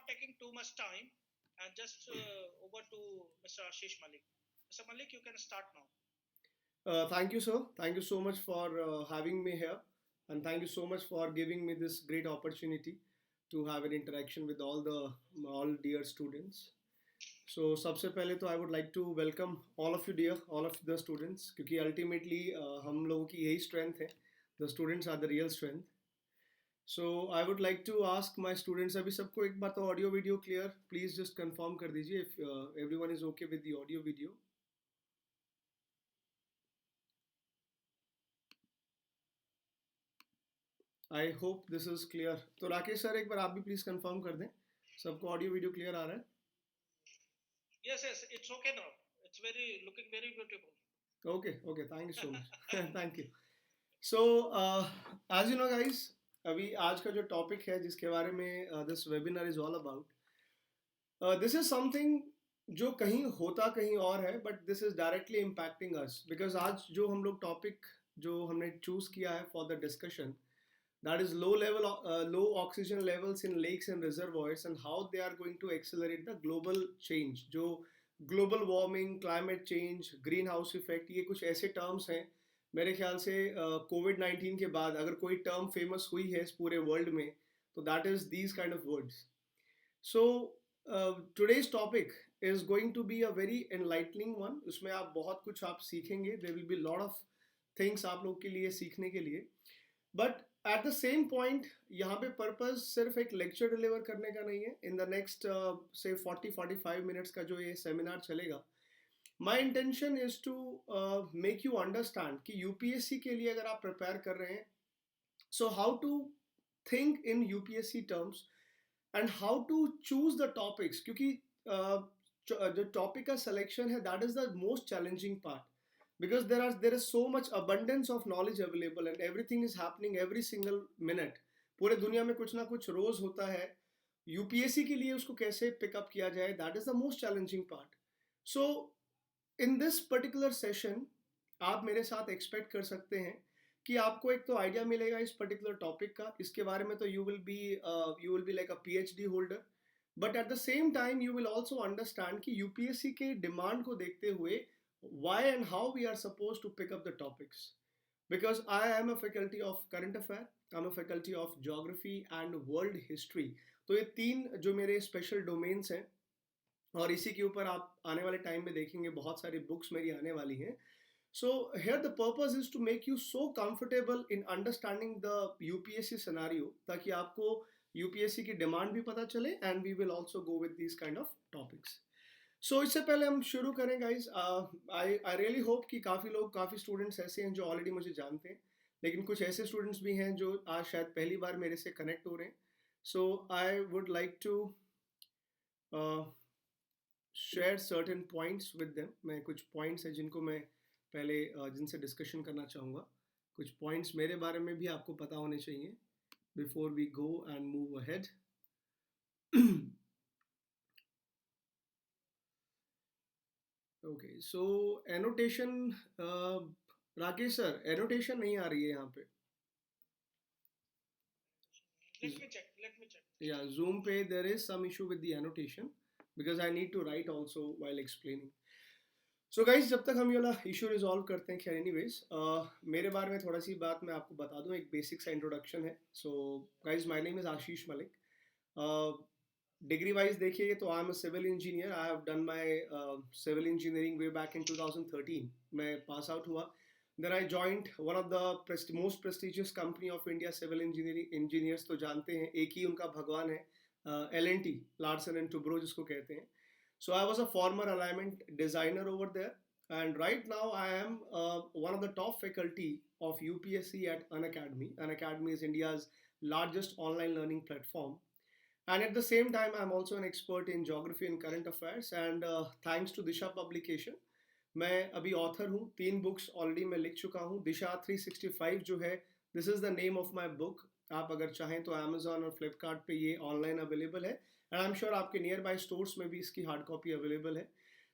taking too much time, and just over to Mr. Ashish Malik. Mr. Malik, you can start now. Thank you, sir. Thank you so much for having me here, and thank you so much for giving me this great opportunity to have an interaction with all dear students. So सबसे पहले तो I would like to welcome all of you dear, all of the students, क्योंकि ultimately हम लोगों की यही strength है. The students are the real strength. So I would like to ask my students, अभी सबको एक बार तो audio video clear, please just confirm कर दीजिए if everyone is okay with the audio video. I hope this is clear. तो Rakesh sir एक बार आप भी प्लीज कंफर्म कर दें सबको ऑडियो वीडियो क्लियर आ रहा है. Yes, it's okay now. It's looking very beautiful. Okay, thank you so much. Thank you. So as you know guys, अभी आज का जो टॉपिक है जिसके बारे में this webinar is all about, this is something जो कहीं होता कहीं और है, but this is directly impacting us because आज जो हम लोग टॉपिक जो हमने चूज किया है for the discussion, that is low oxygen levels in lakes and reservoirs and how they are going to accelerate the global change. जो global warming, climate change, greenhouse effect, ये कुछ ऐसे terms हैं मेरे ख्याल से COVID-19 के बाद अगर कोई term famous हुई है इस पूरे world में तो that is these kind of words. So today's topic is going to be a very enlightening one. उसमें आप बहुत कुछ आप सीखेंगे. There will be lot of things आप लोग के लिए सीखने के लिए, but at the same point यहाँ पे पर्पज सिर्फ एक लेक्चर डिलीवर करने का नहीं है. इन द नेक्स्ट से 40-45 मिनट्स का जो ये सेमिनार चलेगा, my intention is to make you understand कि यूपीएससी के लिए अगर आप प्रिपेयर कर रहे हैं, so how to think in UPSC terms and how to choose the topics, क्योंकि जो टॉपिक का सिलेक्शन है that is the most challenging part. Because there is so much abundance of knowledge available and everything is happening every single minute. पूरे दुनिया में कुछ ना कुछ रोज होता है. यूपीएससी के लिए उसको कैसे पिकअप किया जाए, that is the most challenging part. So in this particular session आप मेरे साथ एक्सपेक्ट कर सकते हैं कि आपको एक तो आइडिया मिलेगा इस पर्टिकुलर टॉपिक का. इसके बारे में तो you will be like a PhD holder, but at the same time you will also understand कि यूपीएससी के डिमांड को देखते हुए why and how we are supposed to pick up the topics. Because I am a faculty of current affair, I'm a faculty of geography and world history. तो ये तीन जो मेरे स्पेशल डोमेन्स हैं और इसी के ऊपर आप आने वाले टाइम में देखेंगे बहुत सारी बुक्स मेरी आने वाली हैं. So here the purpose is to make you so comfortable in understanding the UPSC scenario ताकि आपको UPSC की डिमांड भी पता चले and we will also go with these kind of topics. सो इससे पहले हम शुरू करें गाइज, आई रियली होप कि काफ़ी स्टूडेंट्स ऐसे हैं जो ऑलरेडी मुझे जानते हैं, लेकिन कुछ ऐसे स्टूडेंट्स भी हैं जो आज शायद पहली बार मेरे से कनेक्ट हो रहे हैं. So I would like to share certain points with them. मैं कुछ पॉइंट्स हैं जिनको मैं पहले जिनसे डिस्कशन करना चाहूँगा. कुछ पॉइंट्स मेरे बारे में भी आपको पता होने चाहिए before we go and move ahead. Okay, so annotation, Rakesh sir annotation नहीं आ रही है यहाँ पे. Let me check. Yeah, Zoom पे there is some issue with the annotation because I need to write also while explaining. So guys, जब तक हम ये वाला इशू रिजॉल्व करते हैं, खैर एनीवेज मेरे बारे में थोड़ा सी बात मैं आपको बता दूं. एक बेसिक सा इंट्रोडक्शन है. So guys, my name is Ashish Malik. Degree wise देखिए तो I am a civil engineer. I have done my civil engineering way back in 2013. मैं पास आउट हुआ. Then I joined one of the most prestigious company of India, civil engineering engineers तो जानते हैं, एक ही उनका भगवान है, L&T, Larsen and Toubro जिसको कहते हैं. So I was a former alignment designer over there, and right now I am one of the top faculty of UPSC at Unacademy. Unacademy is India's largest online learning platform. And at the same time, I'm also an expert in geography and current affairs. And thanks to Disha Publication, मैं अभी author हूँ. 3 books already मैं लिख चुका हूँ. दिशा 365 जो है, this is the name of my book. आप अगर चाहें तो अमेजोन और फ्लिपकार्ट पे ये ऑनलाइन अवेलेबल है, एंड आई एम श्योर आपके नियर बाय स्टोर्स में भी इसकी हार्ड कॉपी अवेलेबल है.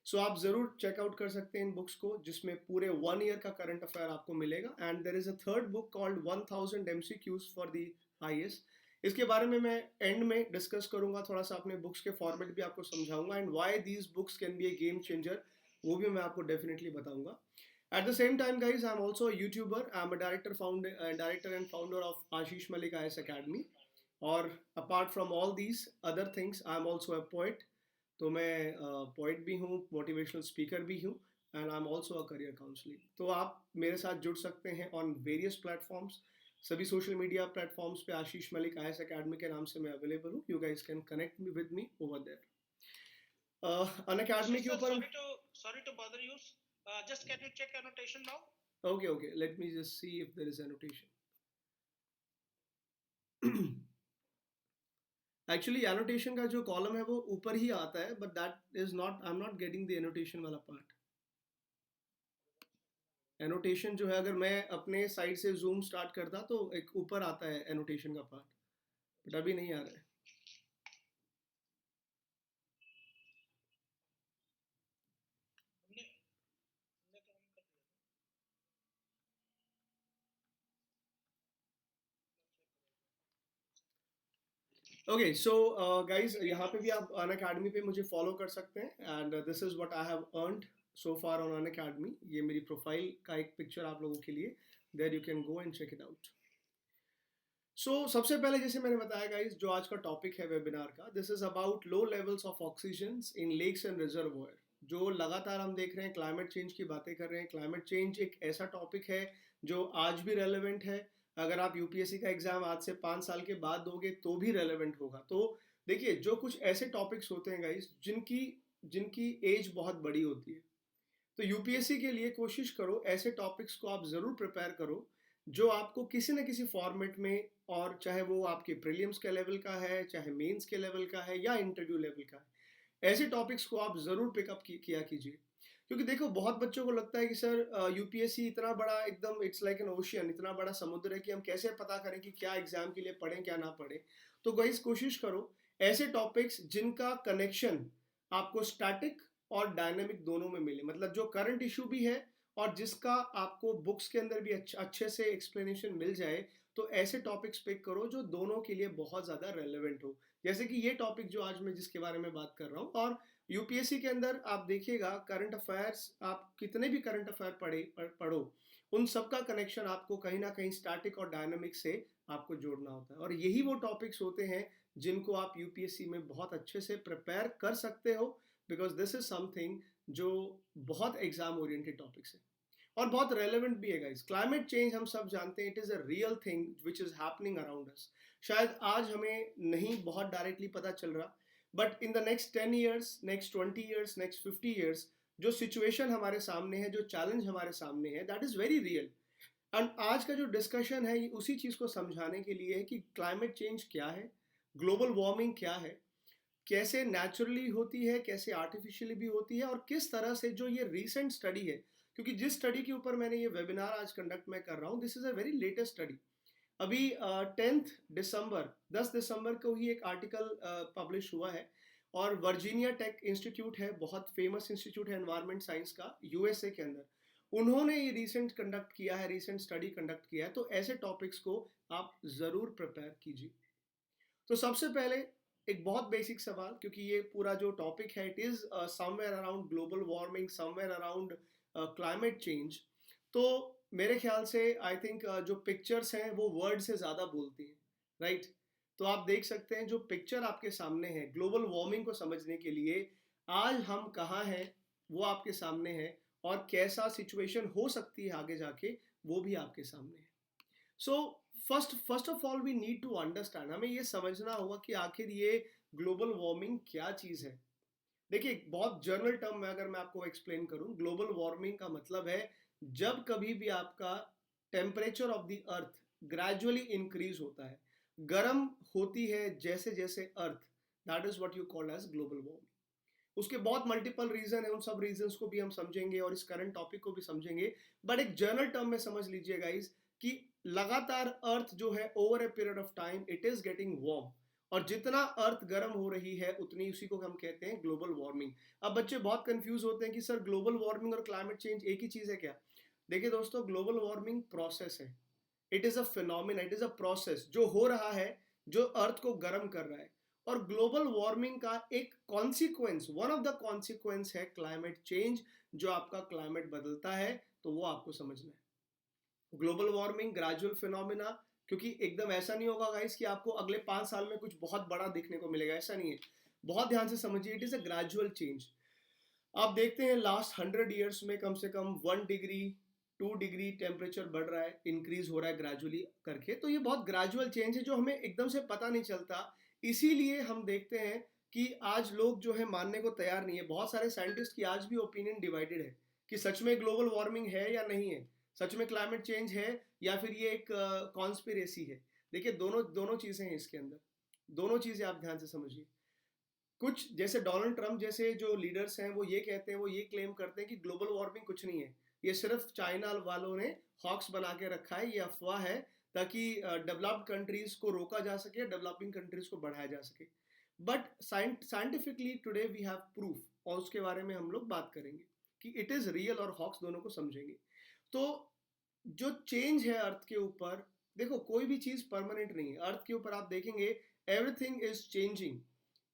सो आप ज़रूर चेकआउट कर सकते हैं इन बुक्स को, जिसमें पूरे 1 ईयर का करंट अफेयर आपको मिलेगा. And there is a third book called 1000 MCQs for the IAS. इसके बारे में मैं एंड में डिस्कस करूंगा, थोड़ा सा अपने बुक्स के फॉर्मेट भी आपको समझाऊंगा and why these books can be A game changer, वो भी मैं आपको डेफिनेटली बताऊंगा. At the same time, guys, I'm also a YouTuber. I'm a director and founder of Ashish Malik IS Academy. और apart from all these other things, I'm also a poet. तो मैं poet भी हूँ, motivational speaker भी हूँ, and I'm also a career counselor. तो आप मेरे साथ जुड़ सकते हैं on various platforms. सभी सोशल मीडिया प्लेटफॉर्म्स पे आशीष मलिक IS अकेडमी के नाम से मैं अवेलेबल हूँ. You guys can connect me with me over there. Unacademy के ऊपर sorry to bother you. Just can you check annotation now? Okay. Let me just see if there is annotation. Actually, annotation का जो column है वो ऊपर ही आता है, but that is not, I'm not getting the annotation वाला part. Annotation जो है, अगर मैं अपने साइड से जूम स्टार्ट करता तो एक ऊपर आता है एनोटेशन का पार्ट, बट अभी नहीं आ रहा है. ओके सो गाइज, यहाँ पे भी आप अनअकैडमी पे मुझे फॉलो कर सकते हैं. And this is what I have earned so far on Unacademy. ये मेरी प्रोफाइल का एक पिक्चर आप लोगों के लिए, there you can go and check it out. So सबसे पहले जैसे मैंने बताया गाइज, जो आज का टॉपिक है वेबिनार का, this is about low levels of oxygen in lakes and reservoir. जो लगातार हम देख रहे हैं, क्लाइमेट चेंज की बातें कर रहे हैं. क्लाइमेट चेंज एक ऐसा टॉपिक है जो आज भी रेलेवेंट है. अगर आप यूपीएससी का एग्जाम आज से 5 साल के बाद दोगे तो भी रेलेवेंट होगा. तो देखिए, जो कुछ ऐसे टॉपिक्स होते हैं गाइज जिनकी एज बहुत बड़ी होती है, तो यूपीएससी के लिए कोशिश करो ऐसे टॉपिक्स को आप जरूर प्रिपेयर करो जो आपको किसी न किसी फॉर्मेट में, और चाहे वो आपके प्रीलिम्स के लेवल का है, चाहे मेंस के लेवल का है या इंटरव्यू लेवल का है, ऐसे टॉपिक्स को आप जरूर पिकअप किया कीजिए. क्योंकि देखो, बहुत बच्चों को लगता है कि सर यूपीएससी इतना बड़ा, एकदम इट्स लाइक एन ओशियन, इतना बड़ा समुद्र है कि हम कैसे पता करें कि क्या एग्जाम के लिए पढ़ें क्या ना पढ़ें. तो गाइस, कोशिश करो ऐसे टॉपिक्स जिनका कनेक्शन आपको स्टैटिक और डायनेमिक दोनों में मिले, मतलब जो करंट इशू भी है और जिसका आपको बुक्स के अंदर भी अच्छे से एक्सप्लेनेशन मिल जाए. तो ऐसे टॉपिक्स पिक करो जो दोनों के लिए बहुत ज़्यादा रेलेवेंट हो. जैसे कि ये टॉपिक जो आज मैं जिसके बारे में बात कर रहा हूँ. और यूपीएससी के अंदर आप देखिएगा, करंट अफेयर्स, आप कितने भी करंट अफेयर पढ़ो, उन सबका कनेक्शन आपको कहीं ना कहीं स्टैटिक और डायनामिक से आपको जोड़ना होता है. और यही वो टॉपिक्स होते हैं जिनको आप यूपीएससी में बहुत अच्छे से प्रिपेयर कर सकते हो, बिकॉज दिस इज समथिंग जो बहुत एग्जाम ओरिएंटेड टॉपिक्स है और बहुत रेलेवेंट भी है गाइस. क्लाइमेट चेंज हम सब जानते हैं, it is a real thing which is happening around us. शायद आज हमें नहीं बहुत डायरेक्टली पता चल रहा, but in the next 10 years, next 20 years, next 50 years, जो सिचुएशन हमारे सामने है, जो चैलेंज हमारे सामने है, that is very real. And आज का जो डिस्कशन है, ये उसी चीज़ को समझाने के लिए है कि क्लाइमेट चेंज क्या है, ग्लोबल वार्मिंग क्या है, कैसे नेचुरली होती है, कैसे आर्टिफिशियली भी होती है, और किस तरह से जो ये रीसेंट स्टडी है, क्योंकि जिस स्टडी के ऊपर मैंने ये वेबिनार आज कंडक्ट मैं कर रहा हूँ, this is a very latest study. अभी 10 दिसंबर को ही एक आर्टिकल पब्लिश हुआ है, और वर्जीनिया टेक इंस्टीट्यूट है, बहुत फेमस इंस्टीट्यूट है एनवायरमेंट साइंस का यूएसए के अंदर. उन्होंने ये रीसेंट स्टडी कंडक्ट किया है. तो ऐसे टॉपिक्स को आप ज़रूर प्रिपेयर कीजिए. तो सबसे पहले एक बहुत बेसिक सवाल, क्योंकि ये पूरा जो टॉपिक है, it is somewhere around global warming, somewhere around climate change. तो मेरे ख्याल से आई थिंक जो पिक्चर्स हैं वो वर्ड से ज़्यादा बोलती हैं, राइट? तो आप देख सकते हैं जो पिक्चर आपके सामने है ग्लोबल वार्मिंग को समझने के लिए, आज हम कहाँ हैं वो आपके सामने है, और कैसा सिचुएशन हो सकती है आगे जाके वो भी आपके सामने है. So first of all we need to understand, हमें ये समझना होगा कि आखिर ये ग्लोबल वार्मिंग क्या चीज़ है. देखिए, बहुत जनरल टर्म में अगर मैं आपको एक्सप्लेन करूं, ग्लोबल वार्मिंग का मतलब है जब कभी भी आपका temperature of the earth gradually increase होता है, गर्म होती है जैसे जैसे earth, that is what you call as global warming. उसके बहुत मल्टीपल रीजन है, उन सब रीजंस को भी हम समझेंगे और इस करंट टॉपिक को भी समझेंगे. बट एक जनरल टर्म में समझ लीजिए गाइस कि लगातार अर्थ जो है, over a period of time it is getting warm, और जितना अर्थ गर्म हो रही है उतनी, उसी को हम कहते हैं ग्लोबल वार्मिंग. अब बच्चे बहुत कंफ्यूज होते हैं कि सर ग्लोबल वार्मिंग और क्लाइमेट चेंज एक ही चीज है क्या? देखिए दोस्तों, ग्लोबल वार्मिंग प्रोसेस है, it is a phenomena, it is a process जो हो रहा है जो अर्थ को गर्म कर रहा है। और ग्लोबल वार्मिंग का एक consequence, one of the consequence है क्लाइमेट चेंज, जो आपका क्लाइमेट बदलता है, तो वो आपको समझना है। ग्लोबल वार्मिंग ग्रेजुअल फिनोमिना, क्योंकि एकदम ऐसा नहीं होगा गाइस कि आपको अगले 5 साल में कुछ बहुत बड़ा देखने को मिलेगा, ऐसा नहीं है। बहुत ध्यान से समझिए, it is a gradual change. आप देखते हैं लास्ट 100 ईयर्स में कम से कम 1 डिग्री 2 डिग्री टेम्परेचर बढ़ रहा है, इंक्रीज हो रहा है ग्रेजुअली करके। तो ये बहुत ग्रेजुअल चेंज है जो हमें एकदम से पता नहीं चलता। इसीलिए हम देखते हैं कि आज लोग जो है मानने को तैयार नहीं है। बहुत सारे साइंटिस्ट की आज भी ओपिनियन डिवाइडेड है कि सच में ग्लोबल वार्मिंग है या नहीं है, सच में क्लाइमेट चेंज है या फिर ये एक कॉन्स्पिरेसी है। देखिए दोनों दोनों चीजें हैं इसके अंदर, दोनों चीजें आप ध्यान से समझिए। कुछ जैसे डोनाल्ड ट्रंप जैसे जो लीडर्स हैं वो ये कहते हैं, वो ये क्लेम करते हैं कि ग्लोबल वार्मिंग कुछ नहीं है, ये सिर्फ चाइना वालों ने हॉक्स बना के रखा है, ये अफवाह है ताकि डेवलप्ड कंट्रीज को रोका जा सके, डेवलपिंग कंट्रीज को बढ़ाया जा सके। But scientifically today we have proof, और उसके बारे में हम लोग बात करेंगे कि इट इज रियल और हॉक्स दोनों को समझेंगे। तो जो चेंज है अर्थ के ऊपर, देखो कोई भी चीज परमानेंट नहीं है अर्थ के ऊपर। आप देखेंगे everything is changing,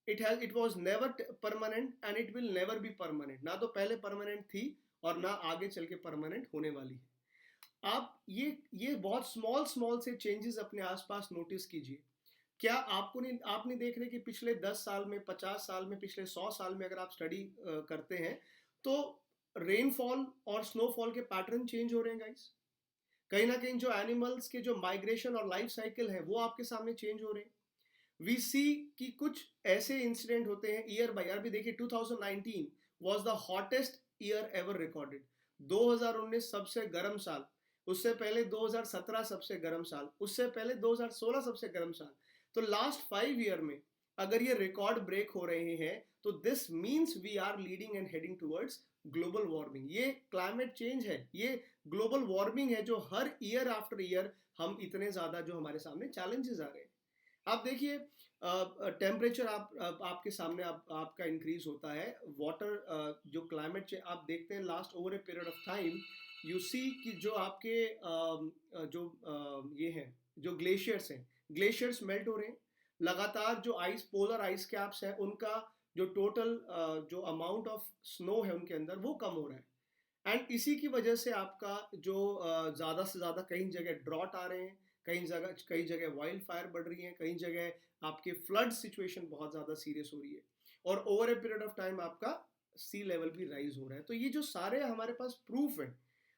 it was never permanent and it will never be permanent। ना तो पहले परमानेंट थी और ना आगे चल के परमानेंट होने वाली है। आप ये बहुत स्मॉल स्मॉल से चेंजेस अपने आसपास नोटिस कीजिए। क्या आपको नहीं, आप नहीं देख रहे कि पिछले 10 साल में, 50 साल में, पिछले 100 साल में अगर आप स्टडी करते हैं तो रेनफॉल और स्नोफॉल के पैटर्न चेंज हो रहे हैं गाइस। कहीं ना कहीं जो एनिमल्स के जो माइग्रेशन और लाइफ साइकिल है वो आपके सामने चेंज हो रहे हैं। वी सी कि कुछ ऐसे इंसिडेंट होते हैं ईयर बाय ईयर भी। देखिए 2019 was the hottest year ever recorded. 2019 सबसे गर्म साल, उससे पहले 2017 सबसे गर्म साल, उससे पहले 2016 सबसे गर्म साल। तो लास्ट 5 ईयर में अगर ये रिकॉर्ड ब्रेक हो रहे हैं तो this means we are leading and heading towards global warming. ये क्लाइमेट चेंज है, ये ग्लोबल वार्मिंग है जो हर ईयर आफ्टर ईयर हम इतने ज्यादा जो हमारे सामने चैलेंजेस आ रहे हैं। आप देखिए टेम्परेचर आपके सामने आपका इंक्रीज होता है। वाटर जो क्लाइमेट आप देखते हैं last over a period of time, you see कि जो आपके ये हैं जो ग्लेशियर्स हैं, ग्लेशियर्स मेल्ट हो रहे हैं लगातार। जो आइस पोलर आइस कैप्स हैं उनका जो टोटल जो अमाउंट ऑफ स्नो है उनके अंदर वो कम हो रहा है। एंड इसी की वजह से आपका जो ज़्यादा से ज़्यादा कई जगह ड्रॉट आ रहे हैं, कई जगह वाइल्ड फायर बढ़ रही है, कई जगह आपके फ्लड सिचुएशन बहुत ज़्यादा सीरियस हो रही है, और over a period of time आपका सी लेवल भी राइज हो रहा है। तो ये जो सारे हमारे पास प्रूफ है,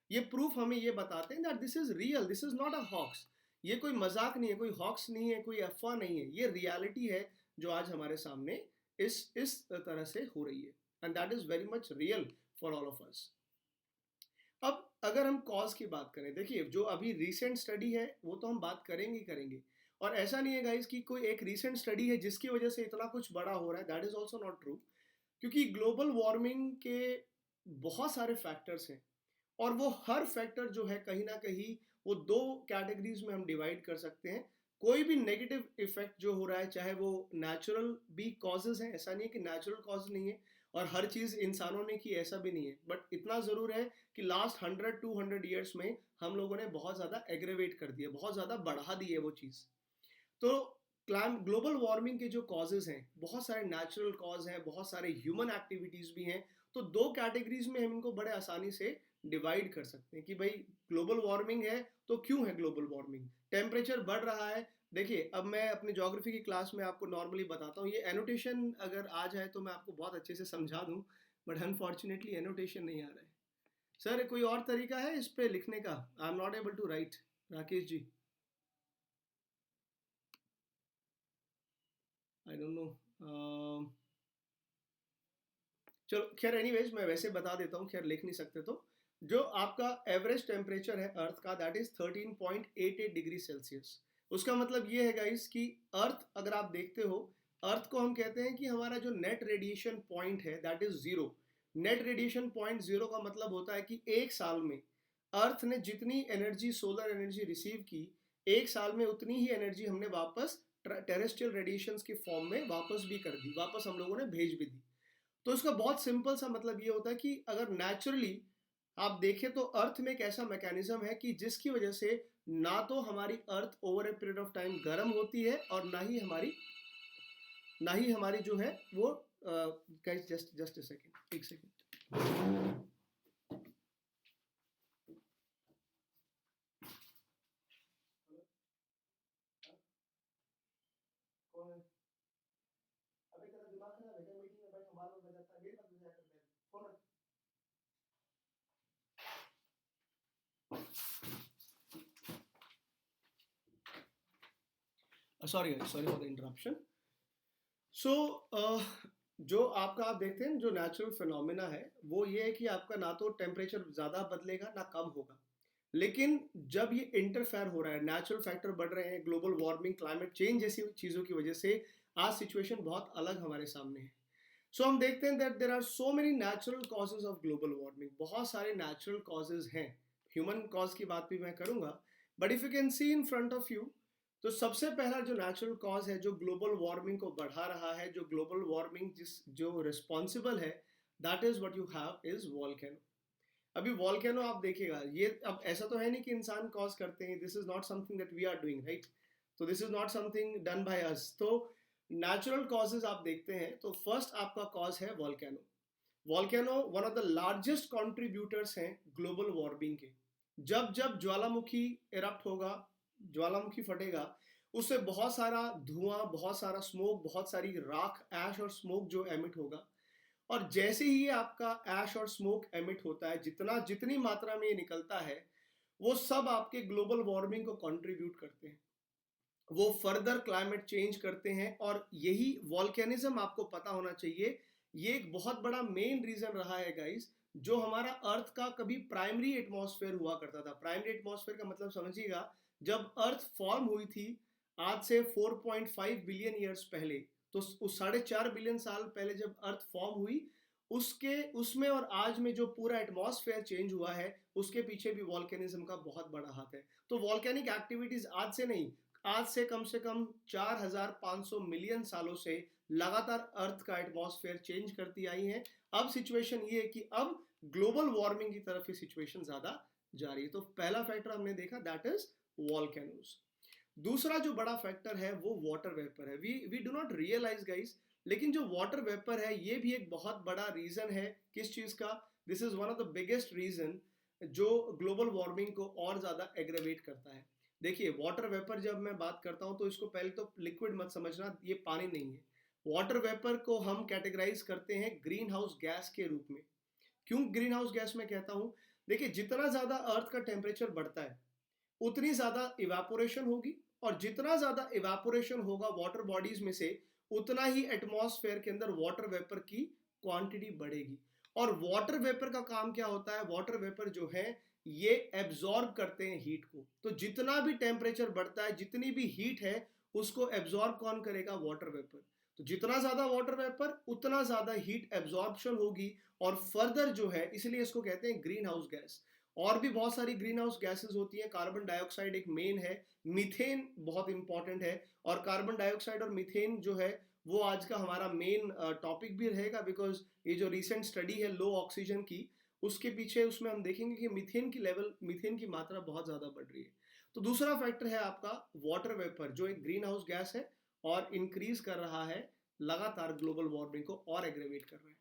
ये प्रूफ हमें ये बताते हैं that this is real, this is not a hoax. ये कोई मजाक नहीं है, कोई हॉक्स नहीं है, कोई अफवाह नहीं है, ये रियलिटी है जो आज हमारे सामने इस तरह से हो रही है। And that is very much real for all of us. अब अगर हम कॉज की बात करें, देखिए जो अभी रीसेंट स्टडी है वो तो हम बात करेंगे ही करेंगे। और ऐसा नहीं है गाइस कि कोई एक रीसेंट स्टडी है जिसकी वजह से इतना कुछ बड़ा हो रहा है, that is also not true. क्योंकि ग्लोबल वार्मिंग के बहुत सारे फैक्टर्स हैं, और वो हर फैक्टर जो है कहीं ना कहीं वो दो कैटेगरीज में हम डिवाइड कर सकते हैं। कोई भी नेगेटिव इफेक्ट जो हो रहा है, चाहे वो नेचुरल भी कॉजेज हैं, ऐसा नहीं है कि नेचुरल कॉज नहीं है और हर चीज इंसानों ने की, ऐसा भी नहीं है। बट इतना जरूर है कि लास्ट 100-200 ईयर्स में हम लोगों ने बहुत ज्यादा एग्रेवेट कर दिया, बहुत ज्यादा बढ़ा दी है वो चीज। तो ग्लोबल वार्मिंग के जो कॉजेज हैं, बहुत सारे नेचुरल कॉज हैं, बहुत सारे ह्यूमन एक्टिविटीज भी हैं। तो दो कैटेगरीज में हम इनको बड़े आसानी से डिवाइड कर सकते हैं कि भाई ग्लोबल वार्मिंग है तो क्यों है ग्लोबल वार्मिंग, टेम्परेचर बढ़ रहा है। देखिए अब मैं अपनी ज्योग्राफी की क्लास में आपको नॉर्मली बताता हूँ, ये एनोटेशन अगर आ जाए तो मैं आपको बहुत अच्छे से समझा दूँ, बट अनफॉर्चुनेटली एनोटेशन नहीं आ रहा है। सर कोई और तरीका है इस पे लिखने का? I am not able to write, Rakesh ji. I don't know. चलो खैर एनीवेज मैं वैसे बता देता हूँ, खैर लिख नहीं सकते तो। जो आपका एवरेज टेम्परेचर है अर्थ का दैट इज 13.88 डिग्री सेल्सियस। उसका मतलब ये है गाइस कि अर्थ अगर आप देखते हो, अर्थ को हम कहते हैं कि हमारा जो नेट रेडिएशन पॉइंट है that is zero. Net radiation point zero का मतलब होता है कि एक साल में अर्थ ने जितनी एनर्जी, सोलर एनर्जी रिसीव की, एक साल में उतनी ही एनर्जी हमने वापस टेरेस्ट्रियल रेडिएशन के फॉर्म में वापस भी कर दी, वापस हम लोगों ने भेज भी दी। तो इसका बहुत सिंपल सा मतलब ये होता है कि अगर नेचुरली आप देखें तो अर्थ में एक ऐसा मैकेनिज्म है कि जिसकी वजह से ना तो हमारी earth over a period of time गर्म होती है और ना ही हमारी जो है वो गाइस जस्ट अ सेकंड, एक सेकंड। अबे तेरा दिमाग खराब है क्या? मीटिंग में बैठ बार बार बजाता है, मेरे पास बजाया करता है फोन रख। Sorry for the interruption. So जो आपका आप देखते हैं जो नेचुरल फिनोमिना है वो ये है कि आपका ना तो टेम्परेचर ज़्यादा बदलेगा ना कम होगा, लेकिन जब ये इंटरफेयर हो रहा है, नेचुरल फैक्टर बढ़ रहे हैं, ग्लोबल वार्मिंग, क्लाइमेट चेंज जैसी चीज़ों की वजह से आज सिचुएशन बहुत अलग हमारे सामने है। सो हम देखते हैं that there are so many natural causes of global warming, बहुत सारे नेचुरल कॉजेज हैं। ह्यूमन कॉज की बात भी मैं करूंगा, but if you can see in front of you, तो सबसे पहला जो नेचुरल कॉज है जो ग्लोबल वार्मिंग को बढ़ा रहा है, जो ग्लोबल वार्मिंग जो रिस्पॉन्सिबल है, that is what you have is volcano. अभी वॉल्केनो आप देखिएगा, ये अब ऐसा तो है नहीं कि इंसान कॉज करते हैं, this is not something that we are doing, right? तो this is not something done by us. तो नेचुरल कॉजेज आप देखते हैं तो फर्स्ट आपका कॉज है volcano. Volcano one of the largest contributors हैं ग्लोबल वार्मिंग के। जब जब ज्वालामुखी इरप्ट होगा, ज्वालामुखी फटेगा, उससे बहुत सारा धुआं, बहुत सारा स्मोक, बहुत सारी राख, ऐश और स्मोक जो एमिट होगा। और जैसे ही आपका ऐश और स्मोक एमिट होता है, जितनी मात्रा में ये निकलता है, वो सब आपके ग्लोबल वार्मिंग को कंट्रीब्यूट करते हैं, वो फर्दर क्लाइमेट चेंज करते हैं। और यही वॉल्केनिज्म आपको पता होना चाहिए, ये एक बहुत बड़ा मेन रीजन रहा है गाइस, जो हमारा अर्थ का कभी प्राइमरी एटमॉस्फेयर हुआ करता था। प्राइमरी एटमॉस्फेयर का मतलब समझिएगा, जब अर्थ फॉर्म हुई थी आज से 4.5 बिलियन ईयर्स पहले, तो उस 4.5 बिलियन साल पहले जब अर्थ फॉर्म हुई, उसमें और आज में जो पूरा एटमॉस्फेयर चेंज हुआ है, उसके पीछे भी वॉल्केनिज्म का बहुत बड़ा हाथ है। तो वॉल्केनिक एक्टिविटीज आज से नहीं, आज से कम 4500 मिलियन सालों से लगातार अर्थ का एटमॉस्फेयर चेंज करती आई है। अब सिचुएशन ये है कि अब ग्लोबल वार्मिंग की तरफ ही सिचुएशन ज्यादा जा रही है। तो पहला फैक्टर हमने देखा, दैट इज वॉल्केनोज। दूसरा जो बड़ा फैक्टर है वो वाटर वेपर है। We do not realise guys, लेकिन जो वाटर वेपर है ये भी एक बहुत बड़ा रीजन है किस चीज का, this is one of the biggest reason जो ग्लोबल वार्मिंग को और ज्यादा एग्रेवेट करता है। देखिए, वाटर वेपर जब मैं बात करता हूं तो इसको पहले तो लिक्विड मत समझना, ये पानी नहीं है। वाटर वेपर को हम कैटेगराइज करते हैं ग्रीन हाउस गैस के रूप में। क्यों ग्रीन हाउस गैस में कहता हूं? देखिए, जितना ज्यादा अर्थ का टेम्परेचर बढ़ता है उतनी ज्यादा इवापोरेशन होगी, और जितना ज्यादा इवापोरेशन होगा वाटर बॉडीज में से, उतना ही एटमॉस्फेयर के अंदर वाटर वेपर की क्वांटिटी बढ़ेगी। और वाटर वेपर का काम क्या होता है? वाटर वेपर जो है ये एब्जॉर्ब करते हैं हीट को। तो जितना भी टेम्परेचर बढ़ता है, जितनी भी हीट है, उसको एब्जॉर्ब कौन करेगा? Water vapour. तो जितना ज्यादा वाटर वेपर उतना ज्यादा हीट एब्जॉर्प्शन होगी, और फर्दर जो है, इसलिए इसको कहते हैं ग्रीन हाउस गैस। और भी बहुत सारी ग्रीन हाउस गैसेज होती हैं, कार्बन डाइऑक्साइड एक मेन है, मीथेन बहुत इंपॉर्टेंट है। और कार्बन डाइऑक्साइड और मीथेन जो है वो आज का हमारा मेन टॉपिक भी रहेगा, बिकॉज ये जो रिसेंट स्टडी है लो ऑक्सीजन की, उसके पीछे उसमें हम देखेंगे कि मीथेन की मात्रा बहुत ज्यादा बढ़ रही है। तो दूसरा फैक्टर है आपका वाटर वेपर, जो एक ग्रीन हाउस गैस है और इंक्रीज कर रहा है लगातार ग्लोबल वार्मिंग को और एग्रेवेट कर रहा है।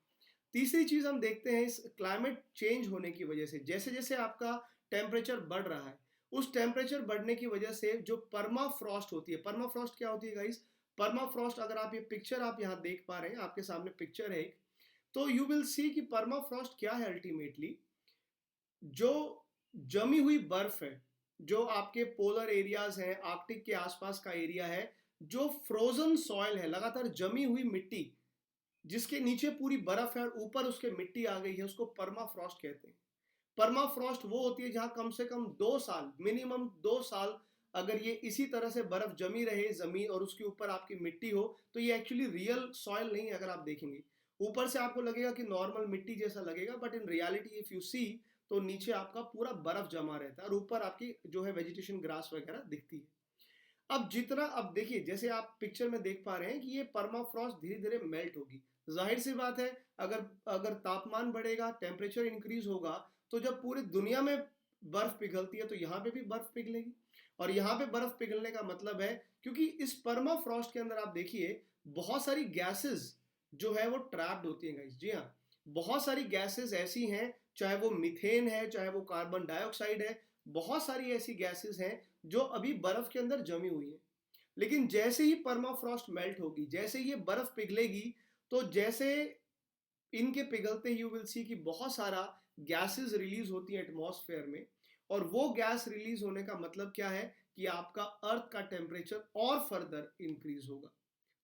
तीसरी चीज हम देखते हैं, इस क्लाइमेट चेंज होने की वजह से जैसे जैसे आपका टेम्परेचर बढ़ रहा है, उस टेम्परेचर बढ़ने की वजह से जो परमाफ्रॉस्ट होती है, परमाफ्रॉस्ट क्या होती है गाइस? परमाफ्रॉस्ट, अगर आप ये पिक्चर आप यहाँ देख पा रहे हैं, आपके सामने पिक्चर है एक, तो यू विल सी कि परमाफ्रॉस्ट क्या है अल्टीमेटली, जो जमी हुई बर्फ है, जो आपके पोलर एरियाज हैं, आर्कटिक के आसपास का एरिया है, जो फ्रोजन सॉइल है, लगातार जमी हुई मिट्टी जिसके नीचे पूरी बर्फ है और ऊपर उसके मिट्टी आ गई है, उसको परमाफ्रॉस्ट कहते हैं। परमाफ्रॉस्ट वो होती है जहां कम से कम 2 साल, मिनिमम 2 साल अगर ये इसी तरह से बर्फ जमी रहे जमीन और उसके ऊपर आपकी मिट्टी हो, तो ये एक्चुअली रियल सॉइल नहीं है। अगर आप देखेंगे ऊपर से आपको लगेगा कि नॉर्मल मिट्टी जैसा लगेगा, but in reality if you see, तो नीचे आपका पूरा बर्फ जमा रहता है और ऊपर आपकी जो है वेजिटेशन, ग्रास वगैरह दिखती है। अब देखिए, जैसे आप पिक्चर में देख पा रहे हैं कि ये परमाफ्रॉस्ट धीरे धीरे मेल्ट होगी। जाहिर सी बात है, अगर अगर तापमान बढ़ेगा, टेम्परेचर इंक्रीज होगा, तो जब पूरी दुनिया में बर्फ पिघलती है तो यहाँ पे भी बर्फ पिघलेगी। और यहाँ पे बर्फ पिघलने का मतलब है क्योंकि इस परमाफ्रॉस्ट के अंदर आप देखिए बहुत सारी गैसेस जो है वो ट्रैप्ड होती हैं गाइस। जी हाँ, बहुत सारी गैसेस ऐसी हैं, चाहे वो मीथेन है, चाहे वो कार्बन डाइऑक्साइड है, बहुत सारी ऐसी गैसेस हैं जो अभी बर्फ के अंदर जमी हुई हैं। लेकिन जैसे ही परमाफ्रॉस्ट मेल्ट होगी, जैसे ये बर्फ पिघलेगी, तो जैसे इनके पिघलते यू विल सी कि बहुत सारा गैसेस रिलीज होती है एटमॉस्फेयर में, और वो गैस रिलीज होने का मतलब क्या है कि आपका अर्थ का टेम्परेचर और फर्दर इंक्रीज होगा।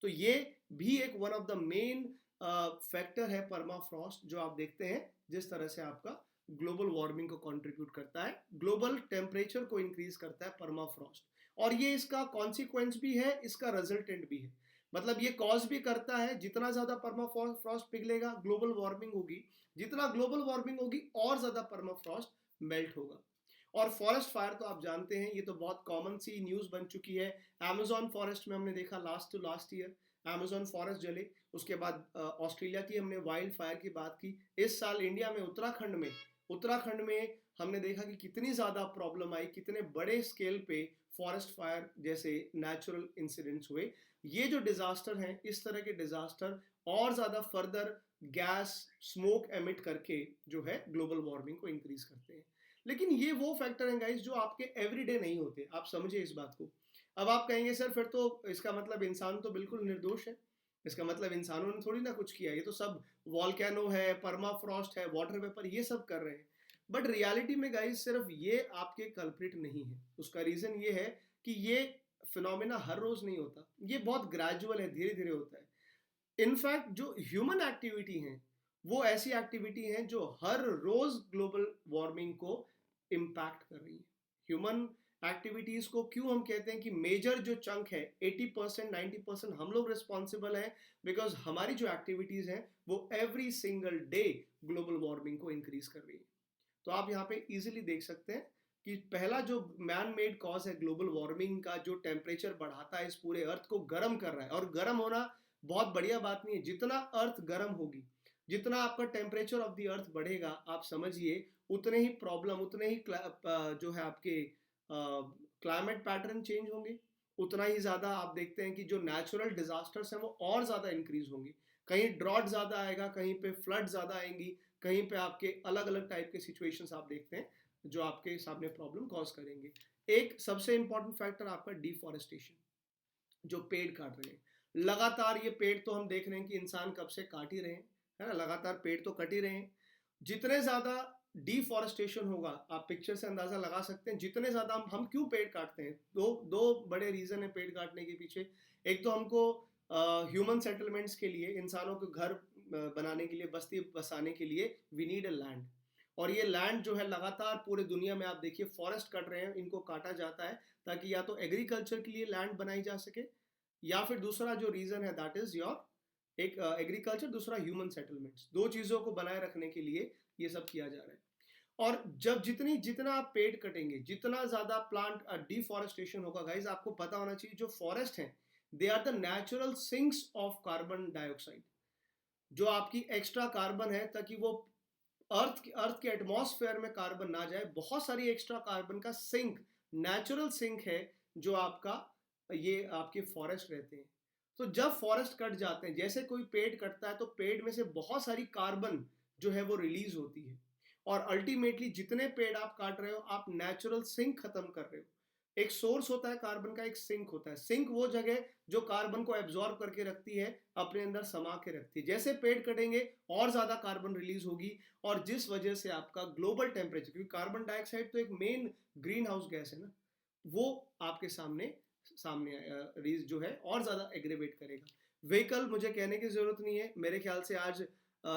तो ये भी एक one of the main factor है परमाफ्रॉस्ट, जो आप देखते हैं जिस तरह से आपका ग्लोबल वार्मिंग को कंट्रीब्यूट करता है, ग्लोबल टेम्परेचर को इंक्रीज करता है परमाफ्रॉस्ट। और ये इसका कॉन्सिक्वेंस भी है, इसका रिजल्टेंट भी है। मतलब ये कॉज भी करता है, जितना ज्यादा परमाफ्रॉस्ट पिघलेगा ग्लोबल वार्मिंग होगी, जितना ग्लोबल वार्मिंग होगी और ज्यादा परमाफ्रॉस्ट मेल्ट होगा। और फॉरेस्ट फायर तो आप जानते हैं, ये तो बहुत कॉमन सी न्यूज बन चुकी है। अमेजोन फॉरेस्ट में हमने देखा last two last year Amazon forest जले, उसके बाद ऑस्ट्रेलिया की हमने वाइल्ड फायर की बात की। इस साल इंडिया में उत्तराखंड में हमने देखा कि कितनी ज्यादा प्रॉब्लम आई, कितने बड़े स्केल पे फॉरेस्ट फायर जैसे नेचुरल इंसिडेंट्स हुए। ये जो डिजास्टर हैं, इस तरह के डिजास्टर और ज्यादा फर्दर गैस स्मोक एमिट करके जो है ग्लोबल वार्मिंग को इंक्रीज करते हैं। लेकिन ये वो फैक्टर हैं गाइस जो आपके एवरीडे नहीं होते, आप समझे इस बात को। अब आप कहेंगे सर फिर तो इसका मतलब इंसान तो बिल्कुल निर्दोष है, इसका मतलब इंसानों ने थोड़ी ना कुछ किया, ये तो सब वॉल्केनो है, परमाफ्रॉस्ट है, वाटर वेपर, ये सब कर रहे हैं। बट रियलिटी में गाइस सिर्फ ये आपके कल्प्रिट नहीं है। उसका रीजन ये है कि ये फिनोमेना हर रोज नहीं होता, ये बहुत ग्रेजुअल है, धीरे धीरे होता है। इनफैक्ट जो ह्यूमन एक्टिविटी है वो ऐसी एक्टिविटी है जो हर रोज ग्लोबल वार्मिंग को इम्पैक्ट कर रही है। ह्यूमन एक्टिविटीज को क्यों हम कहते हैं कि मेजर जो चंक है 80% 90% हम लोग रिस्पॉन्सिबल हैं, बिकॉज हमारी जो एक्टिविटीज हैं वो every single day global warming को इंक्रीज कर रही है। तो आप यहाँ पे इजीली देख सकते हैं कि पहला जो मैन मेड कॉज है ग्लोबल वार्मिंग का, जो टेम्परेचर बढ़ाता है, इस पूरे अर्थ को गर्म कर रहा है। और गर्म होना बहुत बढ़िया बात नहीं है, जितना अर्थ गर्म होगी, जितना आपका टेम्परेचर ऑफ द अर्थ बढ़ेगा, आप समझिए उतने ही प्रॉब्लम, उतने ही जो है आपके क्लाइमेट पैटर्न चेंज होंगे, उतना ही ज्यादा आप देखते हैं कि जो नेचुरल डिजास्टर्स हैं वो और ज्यादा इंक्रीज होंगे। कहीं ड्रॉट ज्यादा आएगा, कहीं पे फ्लड ज्यादा आएंगी, कहीं पे आपके अलग अलग टाइप के सिचुएशंस आप देखते हैं जो आपके सामने प्रॉब्लम कॉज करेंगे। एक सबसे इंपॉर्टेंट फैक्टर आपका डिफॉरेस्टेशन, जो पेड़ काट रहे हैं लगातार। ये पेड़ तो हम देख रहे हैं कि इंसान कब से काट ही रहे हैं, है ना, लगातार पेड़ तो कट ही रहे हैं। जितने ज्यादा डिफॉरेस्टेशन होगा, आप पिक्चर से अंदाजा लगा सकते हैं जितने ज्यादा हम क्यों पेड़ काटते हैं। दो बड़े रीजन है पेड़ काटने के पीछे। एक तो हमको ह्यूमन सेटलमेंट्स के लिए, इंसानों को घर बनाने के लिए, बस्ती बसाने के लिए वी नीड अ लैंड। और ये लैंड जो है लगातार पूरे दुनिया में आप देखिए फॉरेस्ट कट रहे हैं, इनको काटा जाता है ताकि या तो एग्रीकल्चर के लिए लैंड बनाई जा सके, या फिर दूसरा जो रीजन है दैट इज योर एक एग्रीकल्चर, दूसरा ह्यूमन सेटलमेंट्स। दो चीजों को बनाए रखने के लिए ये सब किया जा रहा है। और जब जितना आप पेड़ कटेंगे, जितना ज्यादा प्लांट डिफॉरेस्टेशन होगा गाइज, आपको पता होना चाहिए जो फॉरेस्ट है they are the natural sinks of carbon dioxide. जो आपकी एक्स्ट्रा कार्बन है, ताकि वो अर्थ के एटमॉस्फेयर में कार्बन ना जाए, बहुत सारी एक्स्ट्रा कार्बन का सिंक, नेचुरल सिंक है जो आपका ये आपके फॉरेस्ट रहते हैं। तो जब फॉरेस्ट कट जाते हैं, जैसे कोई पेड़ कटता है तो पेड़ में से बहुत सारी कार्बन जो है वो रिलीज होती है, और अल्टीमेटली जितने पेड़ आप काट रहे हो आप नेचुरल सिंक खत्म कर रहे हो। एक सोर्स होता है कार्बन का, एक सिंक होता है। सिंक वो जगह जो कार्बन को एब्जॉर्ब करके रखती है, अपने अंदर समा के रखती है। जैसे पेड़ कटेंगे और ज्यादा कार्बन रिलीज होगी, और जिस वजह से आपका ग्लोबल टेम्परेचर, क्योंकि कार्बन डाइऑक्साइड तो एक मेन ग्रीन हाउस गैस है ना, वो आपके सामने जो है और ज्यादा एग्रेवेट करेगा। व्हीकल मुझे कहने की जरूरत नहीं है, मेरे ख्याल से आज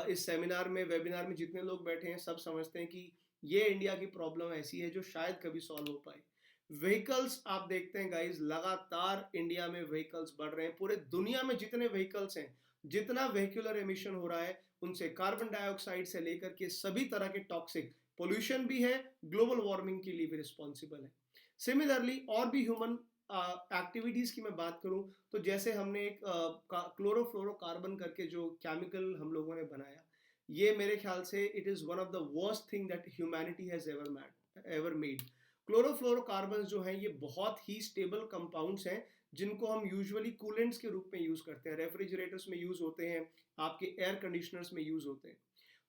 इस सेमिनार में, वेबिनार में जितने लोग बैठे हैं सब समझते हैं कि ये इंडिया की प्रॉब्लम ऐसी है जो शायद कभी सॉल्व हो पाए। व्हीकल्स आप देखते हैं गाइज, लगातार इंडिया में व्हीकल्स बढ़ रहे हैं। पूरे दुनिया में जितने व्हीकल्स हैं, जितना व्हीकुलर एमिशन हो रहा है, उनसे कार्बन डाइऑक्साइड से लेकर के सभी तरह के टॉक्सिक पोल्यूशन भी है, ग्लोबल वार्मिंग के लिए भी रिस्पॉन्सिबल है। सिमिलरली और भी ह्यूमन एक्टिविटीज की मैं बात करूं तो जैसे हमने एक क्लोरोफ्लोरोकार्बन करके जो केमिकल हम लोगों ने बनाया, ये मेरे ख्याल से it is one of the worst thing that humanity has ever made. Chlorofluorocarbons जो हैं ये बहुत ही स्टेबल कंपाउंड्स हैं जिनको हम यूजुअली कूलेंट्स के रूप में यूज करते हैं, रेफ्रिजरेटर्स में यूज होते हैं, आपके एयर कंडीशनर्स में यूज होते हैं।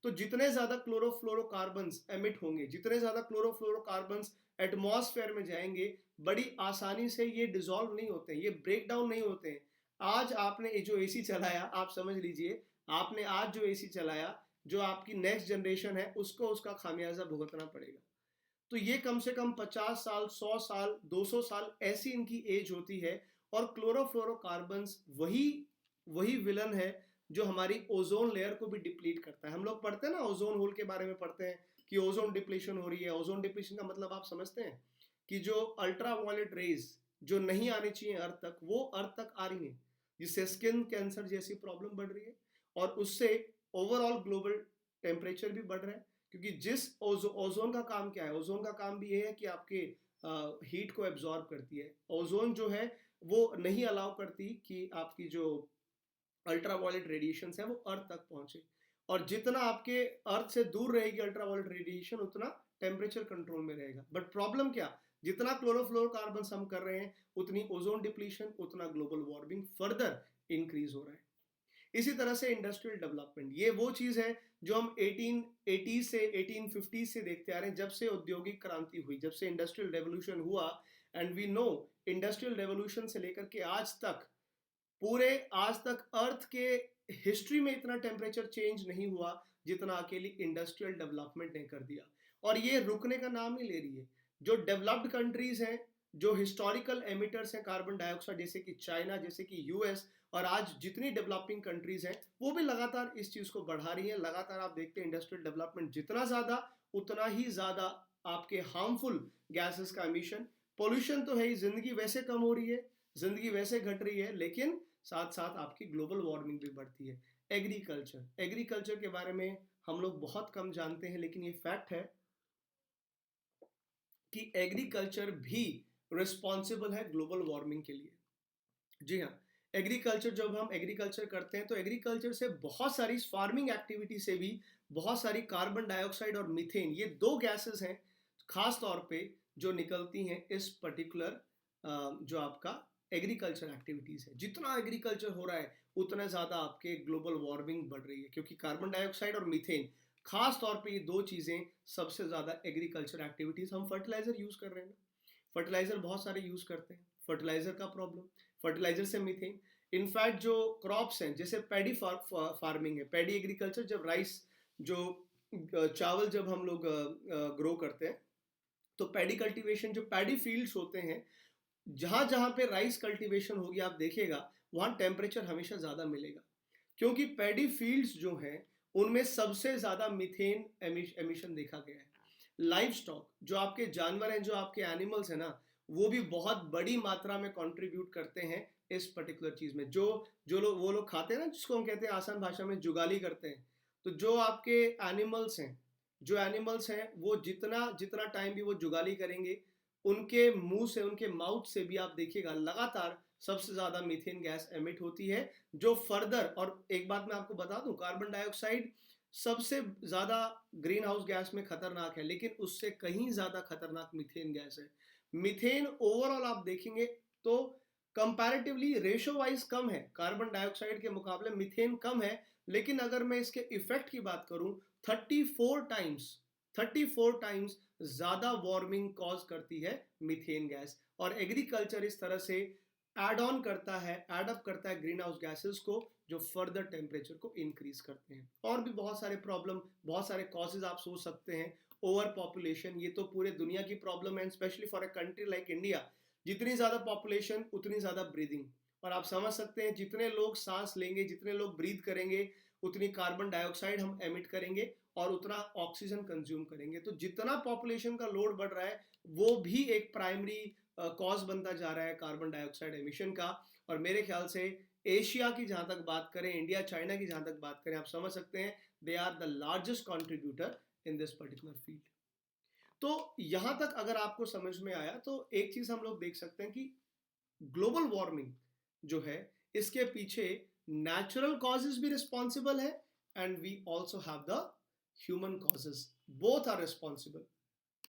तो जितने ज्यादा क्लोरोफ्लोरोकार्बन्स एमिट होंगे, जितने ज्यादा क्लोरोफ्लोरोकार्बन्स एटमॉस्फेयर में जाएंगे, बड़ी आसानी से ये डिसॉल्व नहीं होते हैं, ये ब्रेक डाउन नहीं होते हैं। आज आपने जो एसी चलाया, आप समझ लीजिए आपने आज जो एसी चलाया, जो आपकी नेक्स्ट जनरेशन है उसको उसका खामियाजा भुगतना पड़ेगा। तो ये कम से कम 50 साल, 100 साल, 200 साल ऐसी इनकी एज होती है। और क्लोरोफ्लोरोकार्बन्स वही वही विलन है जो हमारी ओजोन लेयर को भी डिप्लीट करता है। हम लोग पढ़ते हैं ना, ओजोन होल के बारे में पढ़ते हैं कि ओजोन डिप्लीशन हो रही है। ओजोन डिप्लीशन का मतलब आप समझते हैं कि जो अल्ट्रा वायलेट रेज जो नहीं आनी चाहिए अर्थ तक, वो अर्थ तक आ रही है, जिससे स्किन कैंसर जैसी प्रॉब्लम बढ़ रही है और उससे ओवरऑल ग्लोबल टेम्परेचर भी बढ़ रहा है। क्योंकि जिस ओजोन का काम क्या है, ओजोन का काम भी ये है कि आपके हीट को एब्जॉर्ब करती है। ओजोन जो है वो नहीं अलाउ करती कि आपकी जो अल्ट्रा वायलेट रेडिएशन है वो अर्थ तक पहुंचे। और जितना आपके अर्थ से दूर रहेगी अल्ट्रा वायलेट रेडिएशन, उतना टेम्परेचर कंट्रोल में रहेगा। बट प्रॉब्लम क्या, जितना क्लोरोफ्लोरोकार्बन हम कर रहे हैं उतनी ओजोन डिप्लीशन, उतना ग्लोबल वार्मिंग फर्दर इंक्रीज हो रहा है। इसी तरह से इंडस्ट्रियल डेवलपमेंट, ये वो चीज है जो हम 1880 से 1850 से देखते आ रहे हैं, जब से औद्योगिक क्रांति हुई, जब से इंडस्ट्रियल रेवोल्यूशन हुआ। And we know industrial revolution से लेकर के आज तक, पूरे आज तक अर्थ के हिस्ट्री में इतना टेम्परेचर चेंज नहीं हुआ जितना अकेली इंडस्ट्रियल डेवलपमेंट ने कर दिया। और ये रुकने का नाम नहीं ले रही है। जो डेवलप्ड कंट्रीज हैं, जो हिस्टोरिकल एमिटर्स हैं कार्बन डाइऑक्साइड, जैसे कि चाइना, जैसे कि यूएस, और आज जितनी डेवलपिंग कंट्रीज हैं वो भी लगातार इस चीज को बढ़ा रही हैं। लगातार आप देखते हैं इंडस्ट्रियल डेवलपमेंट जितना ज्यादा, उतना ही ज्यादा आपके हार्मफुल गैसेस का एमिशन। पोल्यूशन तो है ही, जिंदगी वैसे कम हो रही है, जिंदगी वैसे घट रही है, लेकिन साथ साथ आपकी ग्लोबल वार्मिंग भी बढ़ती है। एग्रीकल्चर के बारे में हम लोग बहुत कम जानते हैं, लेकिन ये फैक्ट है कि एग्रीकल्चर भी रिस्पॉन्सिबल है ग्लोबल वार्मिंग के लिए। जी हाँ, एग्रीकल्चर, जब हम एग्रीकल्चर करते हैं तो एग्रीकल्चर से बहुत सारी फार्मिंग एक्टिविटी से भी बहुत सारी कार्बन डाइऑक्साइड और मीथेन, ये दो गैसेस हैं खास तौर पे जो निकलती हैं इस पर्टिकुलर जो आपका एग्रीकल्चर एक्टिविटीज है। जितना एग्रीकल्चर हो रहा है उतना ज़्यादा आपके ग्लोबल वार्मिंग बढ़ रही है, क्योंकि कार्बन डाइऑक्साइड और मीथेन, खास तौर पे ये दो चीज़ें सबसे ज़्यादा एग्रीकल्चर एक्टिविटीज़। हम फर्टिलाइजर यूज़ कर रहे हैं ना, फर्टिलाइजर बहुत सारे यूज़ करते हैं, फर्टिलाइजर का प्रॉब्लम, फर्टिलाइजर से मीथेन। इनफैक्ट जो क्रॉप्स हैं, जैसे पैडी फार्मिंग है, पैडी एग्रीकल्चर, जब राइस, जो चावल जब हम लोग ग्रो करते हैं, तो पैडी कल्टीवेशन, जो पैडी फील्ड्स होते हैं, जहां जहां पे राइस कल्टीवेशन होगी आप देखिएगा वहां टेम्परेचर हमेशा ज्यादा मिलेगा, क्योंकि पैडी फील्ड्स जो हैं उनमें सबसे ज्यादा मीथेन एमिशन देखा गया है। लाइव स्टॉक, जो आपके जानवर हैं, जो आपके एनिमल्स हैं ना, वो भी बहुत बड़ी मात्रा में कंट्रीब्यूट करते हैं इस पर्टिकुलर चीज में। जो जो लोग, वो लोग खाते हैं ना, जिसको हम कहते हैं आसान भाषा में जुगाली करते हैं। तो जो आपके एनिमल्स हैं, जो एनिमल्स हैं वो जितना जितना टाइम भी वो जुगाली करेंगे, उनके मुंह से, उनके माउथ से भी आप देखिएगा लगातार सबसे ज्यादा मीथेन गैस एमिट होती है, जो फर्दर। और एक बात मैं आपको बता दूं, कार्बन डाइऑक्साइड सबसे ज्यादा ग्रीन हाउस गैस में खतरनाक है, लेकिन उससे कहीं ज्यादा खतरनाक मीथेन गैस है। मीथेन ओवरऑल आप देखेंगे तो कंपैरेटिवली रेशो वाइज कम है, कार्बन डाइऑक्साइड के मुकाबले मीथेन कम है। लेकिन अगर मैं इसके इफेक्ट की बात करूं, 34 टाइम्स ज्यादा वार्मिंग कॉज करती है मीथेन गैस। और एग्रीकल्चर इस तरह से एड ऑन करता है, एड अप करता है ग्रीन हाउस गैसेस को, जो फर्दर टेम्परेचर को इंक्रीज करते हैं। और भी बहुत सारे प्रॉब्लम, बहुत सारे कॉजेज आप सोच सकते हैं। ओवर पॉपुलेशन, ये तो पूरे दुनिया की प्रॉब्लम है, specially for a country like India. जितनी ज्यादा पॉपुलेशन उतनी ज्यादा ब्रीदिंग, और आप समझ सकते हैं जितने लोग सांस लेंगे, जितने लोग ब्रीद करेंगे, उतनी कार्बन डाइऑक्साइड हम एमिट करेंगे और उतना ऑक्सीजन कंज्यूम करेंगे। तो जितना पॉपुलेशन का लोड बढ़ रहा है वो भी एक प्राइमरी कॉज बनता जा रहा है कार्बन डाइऑक्साइड एमिशन का। और मेरे ख्याल से एशिया की जहां तक बात करें, इंडिया चाइना की जहां तक बात करें, आप समझ सकते हैं they are the largest contributor in this particular field. तो यहां तक अगर आपको समझ में आया तो एक चीज हम लोग देख सकते हैं कि ग्लोबल वार्मिंग जो है, इसके पीछे नेचुरल कॉजेज भी रिस्पॉन्सिबल है, and we also have the human causes, both are responsible.